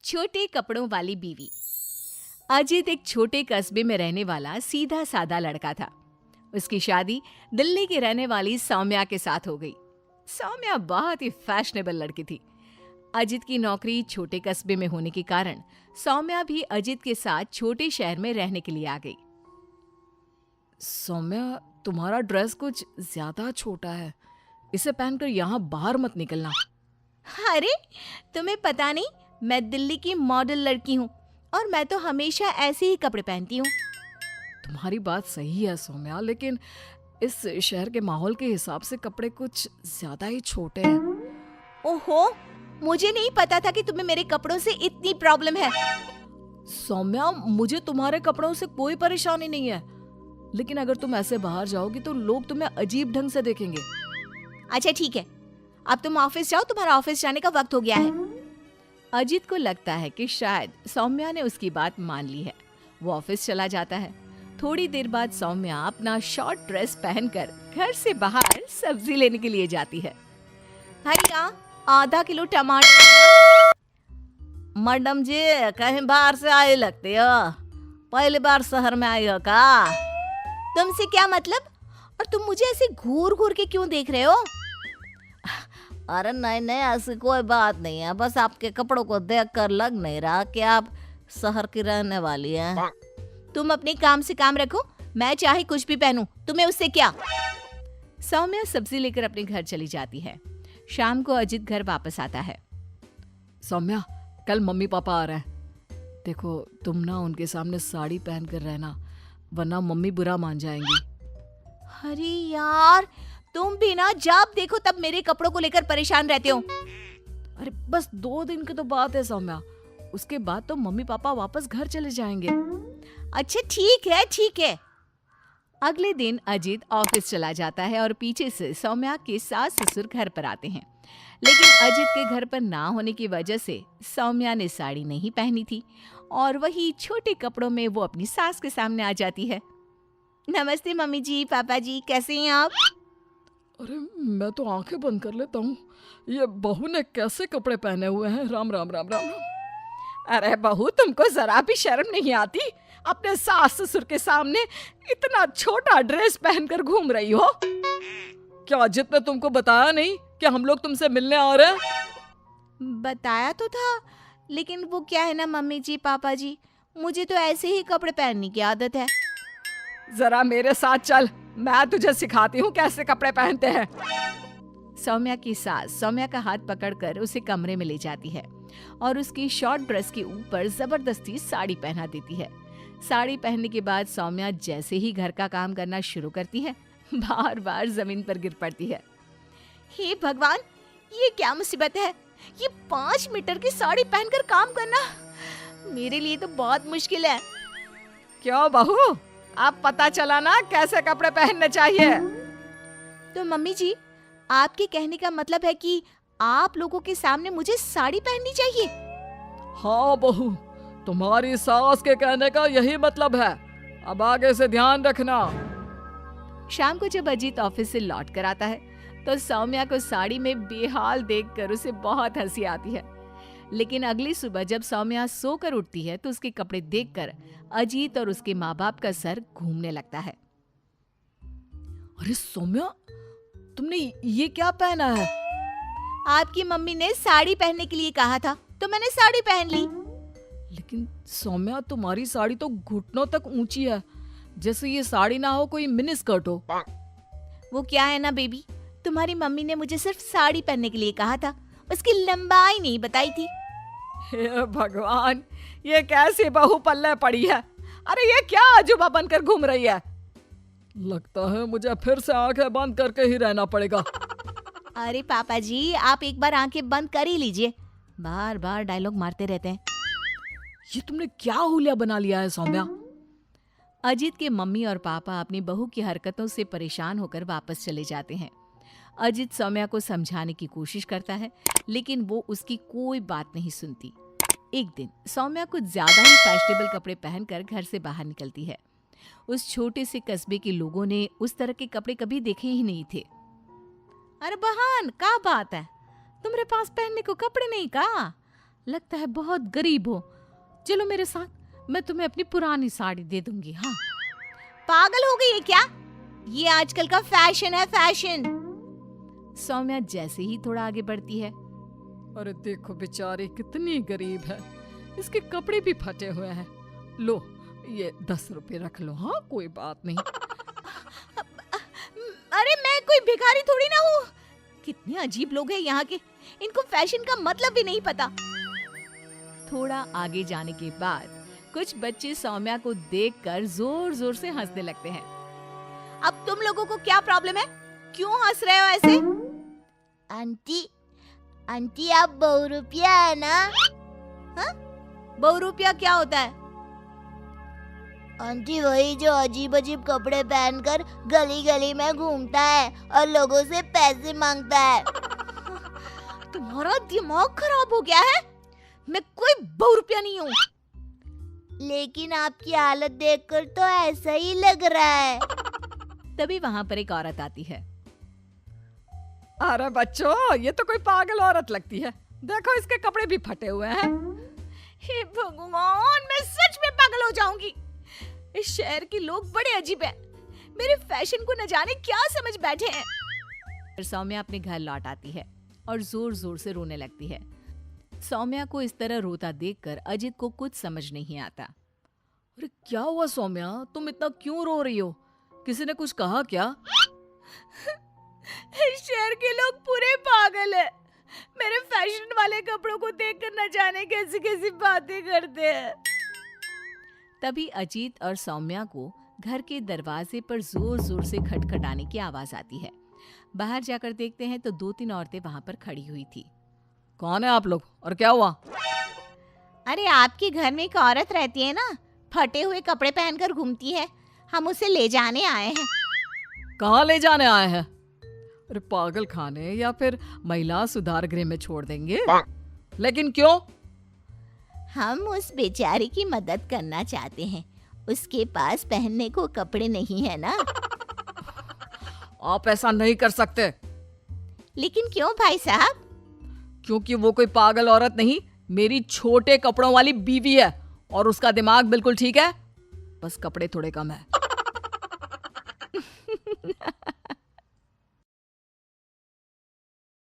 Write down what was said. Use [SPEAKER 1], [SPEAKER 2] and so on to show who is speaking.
[SPEAKER 1] छोटे कपड़ों वाली बीवी। अजित एक छोटे कस्बे में रहने वाला सीधा साधा लड़का था। उसकी शादी दिल्ली की रहने वाली सौम्या के साथ हो गई। सौम्या बहुत ही फैशनेबल लड़की थी। अजित की नौकरी छोटे कस्बे में होने के कारण सौम्या भी अजित के साथ छोटे शहर में रहने के लिए आ गई।
[SPEAKER 2] सौम्या, तुम्हारा ड्रेस कुछ ज्यादा छोटा है। इसे पहनकर यहाँ बाहर मत निकलना।
[SPEAKER 1] अरे, तुम्हें पता नहीं, मैं दिल्ली की मॉडल लड़की हूँ और मैं तो हमेशा ऐसे ही कपड़े पहनती हूँ।
[SPEAKER 2] तुम्हारी बात सही है सौम्या, लेकिन इस शहर के माहौल के हिसाब से कपड़े कुछ ज्यादा ही छोटे हैं।
[SPEAKER 1] ओहो, मुझे नहीं पता था कि तुम्हें मेरे कपड़ों से इतनी प्रॉब्लम है।
[SPEAKER 2] सौम्या, मुझे तुम्हारे कपड़ों से कोई परेशानी नहीं है, लेकिन अगर तुम ऐसे बाहर जाओगी तो लोग तुम्हें अजीब ढंग से देखेंगे।
[SPEAKER 1] अच्छा ठीक है, अब तुम ऑफिस जाओ, तुम्हारा ऑफिस जाने का वक्त हो गया है। अजित को लगता है कि शायद सौम्या ने उसकी बात मान ली है। वो ऑफिस चला जाता है। थोड़ी देर बाद सौम्या अपना शॉर्ट ड्रेस पहनकर घर से बाहर सब्जी लेने के लिए जाती है। भैया, आधा किलो टमाटर।
[SPEAKER 3] मैडम जी, कहीं बाहर से आए लगते हो? पहली बार शहर में आई हो का?
[SPEAKER 1] तुमसे क्या मतलब? और तुम मुझे ऐसे घूर घूर के क्यों देख रहे हो?
[SPEAKER 3] अरे नहीं नहीं, ऐसी कोई बात नहीं है, बस आपके कपड़ों को देखकर लग नहीं रहा कि आप शहर की रहने वाली हैं।
[SPEAKER 1] तुम अपने काम से काम रखो, मैं चाहे कुछ भी पहनूं, तुम्हें उससे क्या? सौम्या सब्जी लेकर अपने घर चली जाती है। शाम को अजित घर वापस आता है।
[SPEAKER 2] सौम्या, कल मम्मी पापा आ रहे हैं। देखो, तुम ना उनके सामने साड़ी पहन कर रहना, वरना मम्मी बुरा मान जाएंगी।
[SPEAKER 1] अरे यार, तुम भी ना जब देखो तब मेरे कपड़ों को लेकर परेशान रहते हो।
[SPEAKER 2] अरे बस 2 दिन की तो बात है सौम्या, उसके बाद तो मम्मी पापा वापस घर चले जाएंगे।
[SPEAKER 1] अच्छा ठीक है ठीक है। अगले दिन अजित ऑफिस चला जाता है और पीछे से सौम्या के सास ससुर घर पर आते हैं। लेकिन अजित के घर पर ना होने की वजह से सौम्या ने साड़ी नहीं पहनी थी और वही छोटे कपड़ों में वो अपनी सास के सामने आ जाती है। नमस्ते मम्मी जी, पापा जी, कैसे हैं आप?
[SPEAKER 2] अरे मैं तो आंखें बंद कर लेता हूँ, ये बहू ने कैसे कपड़े पहने हुए हैं। राम राम राम राम राम।
[SPEAKER 4] अरे बहू, तुमको जरा भी शर्म नहीं आती? अपने सास ससुर के सामने इतना छोटा ड्रेस पहनकर घूम रही हो।
[SPEAKER 2] क्या अजित ने तुमको बताया नहीं कि हम लोग तुमसे मिलने आ रहे हैं?
[SPEAKER 1] बताया तो था, लेकिन वो क्या है ना मम्मी जी, पापा जी, मुझे तो ऐसे ही कपड़े पहनने की आदत है।
[SPEAKER 4] जरा मेरे साथ चल, मैं तुझे सिखाती हूँ कैसे कपड़े पहनते हैं।
[SPEAKER 1] सौम्या की सास सौम्या का हाथ पकड़कर उसे कमरे में ले जाती है और उसकी शॉर्ट ड्रेस के ऊपर जबरदस्ती साड़ी पहना देती है। साड़ी पहनने के बाद सौम्या जैसे ही घर का काम करना शुरू करती है, बार बार जमीन पर गिर पड़ती है। हे भगवान, ये क्या मुसीबत है? ये 5 मीटर की साड़ी पहनकर काम करना मेरे लिए तो बहुत मुश्किल है।
[SPEAKER 4] क्यों बहू, अब पता चला ना कैसे कपड़े पहनने चाहिए?
[SPEAKER 1] तो मम्मी जी, आपके कहने का मतलब है कि आप लोगों के सामने मुझे साड़ी पहननी चाहिए?
[SPEAKER 2] हाँ बहू, तुम्हारी सास के कहने का यही मतलब है। अब आगे से ध्यान रखना।
[SPEAKER 1] शाम को जब अजीत ऑफिस से लौट कर आता है तो सौम्या को साड़ी में बेहाल देखकर उसे बहुत हंसी आती है। लेकिन अगली सुबह जब सौम्या सोकर उठती है तो उसके कपड़े देखकर अजीत और उसके माँ बाप का सर घूमने लगता है।
[SPEAKER 2] अरे सौम्या, तुमने ये क्या पहना है?
[SPEAKER 1] आपकी मम्मी ने साड़ी पहनने के लिए कहा था तो मैंने साड़ी पहन ली।
[SPEAKER 2] लेकिन सौम्या, तुम्हारी साड़ी तो घुटनों तक ऊंची है, जैसे ये साड़ी ना हो कोई मिनी स्कर्ट हो।
[SPEAKER 1] वो क्या है ना बेबी, तुम्हारी मम्मी ने मुझे सिर्फ साड़ी पहनने के लिए कहा था, उसकी लंबाई नहीं बताई थी।
[SPEAKER 4] हे भगवान, ये कैसी बहू पल्ले पड़ी है? अरे ये क्या अजूबा बनकर घूम रही है?
[SPEAKER 2] लगता है मुझे फिर से आंखें बंद करके ही रहना पड़ेगा।
[SPEAKER 1] अरे पापा जी, आप एक बार आंखें बंद कर ही लीजिए, बार बार डायलॉग मारते रहते हैं।
[SPEAKER 2] ये तुमने क्या हुलिया बना लिया है सौम्या?
[SPEAKER 1] अजीत के मम्मी और पापा अपनी बहू की हरकतों से परेशान होकर वापस चले जाते हैं। अजीत सौम्या को समझाने की कोशिश करता है, लेकिन वो उसकी कोई बात नहीं सुनती। एक दिन सौम्या कुछ ज्यादा ही फैशनेबल कपड़े पहनकर घर से बाहर निकलती है। उस छोटे से कस्बे के लोगों ने उस तरह के कपड़े कभी देखे ही नहीं थे।
[SPEAKER 3] अरे बहन, क्या बात है? तुम्हारे पास पहनने को कपड़े नहीं का?
[SPEAKER 1] लगता है बहुत गरीब हो। चलो मेरे साथ, मैं तुम्हें अपनी पुरानी साड़ी दे दूंगी। हाँ,
[SPEAKER 3] पागल हो गई है क्या? ये आजकल का फैशन है, फैशन।
[SPEAKER 1] सौम्या जैसे ही थोड़ा आगे बढ़ती है,
[SPEAKER 2] अरे देखो बेचारी कितनी गरीब है, इसके कपड़े भी फटे हुए हैं। लो ये 10 रुपए रख लो। हाँ कोई बात नहीं।
[SPEAKER 3] अरे मैं कोई भिखारी थोड़ी ना हूँ। कितने अजीब लोग हैं यहाँ के, इनको फैशन का मतलब भी नहीं पता।
[SPEAKER 1] थोड़ा आगे जाने के बाद कुछ बच्चे सौम्या को देखकर जोर जोर से हंसने लगते हैं।
[SPEAKER 3] अब तुम लोगों को क्या प्रॉब्लम है? क्यों हंस रहे हो ऐसे? आंटी, आंटी आप बहुरूपिया है ना? हाँ? बहुरूपिया क्या होता है? आंटी वही जो अजीब अजीब कपड़े पहनकर गली गली में घूमता है और लोगों से पैसे मांगता है। तुम्हारा दिमाग खराब हो गया है? मैं कोई बहुरूपिया नहीं हूँ। लेकिन आपकी हालत देखकर तो ऐसा ही लग रहा है।
[SPEAKER 1] तभी वहां पर एक औरत आती है।
[SPEAKER 2] अरे बच्चों, ये तो कोई पागल औरत लगती है। देखो इसके कपड़े भी फटे हुए हैं।
[SPEAKER 3] हे भगवान, मैं सच में पागल हो जाऊंगी। इस शहर के लोग बड़े अजीब हैं। मेरे फैशन को न जाने क्या समझ बैठे हैं।
[SPEAKER 1] फिर सौम्या अपने घर लौट आती है और जोर जोर से रोने लगती है। सौम्या को इस तरह रोता देखकर अजित को कुछ समझ नहीं आता।
[SPEAKER 2] अरे क्या हुआ सौम्या, तुम इतना क्यों रो रही हो? किसी ने कुछ कहा क्या?
[SPEAKER 3] इस शहर के लोग पूरे पागल हैं। मेरे फैशन वाले कपड़ों को देखकर न जाने कैसी कैसी बातें करते हैं।
[SPEAKER 1] तभी अजीत और सौम्या को घर के दरवाजे पर जोर जोर से खटखटाने की आवाज आती है। बाहर जाकर देखते हैं तो 2-3 औरतें वहां पर खड़ी हुई थी।
[SPEAKER 2] कौन है आप लोग और क्या हुआ?
[SPEAKER 3] अरे आपके घर में एक औरत रहती है ना, फटे हुए कपड़े पहनकर घूमती है। हम उसे ले जाने आए हैं।
[SPEAKER 2] कहाँ ले जाने आए हैं? अरे पागल खाने या फिर महिला सुधार गृह में छोड़ देंगे? लेकिन क्यों?
[SPEAKER 3] हम उस बेचारी की मदद करना चाहते हैं। उसके पास पहनने को कपड़े नहीं है ना।
[SPEAKER 2] आप ऐसा नहीं कर सकते।
[SPEAKER 3] लेकिन क्यों भाई साहब?
[SPEAKER 2] क्योंकि वो कोई पागल औरत नहीं, मेरी छोटे कपड़ों वाली बीवी है और उसका दिमाग बिल्कुल ठीक है, बस कपड़े थोड़े कम है।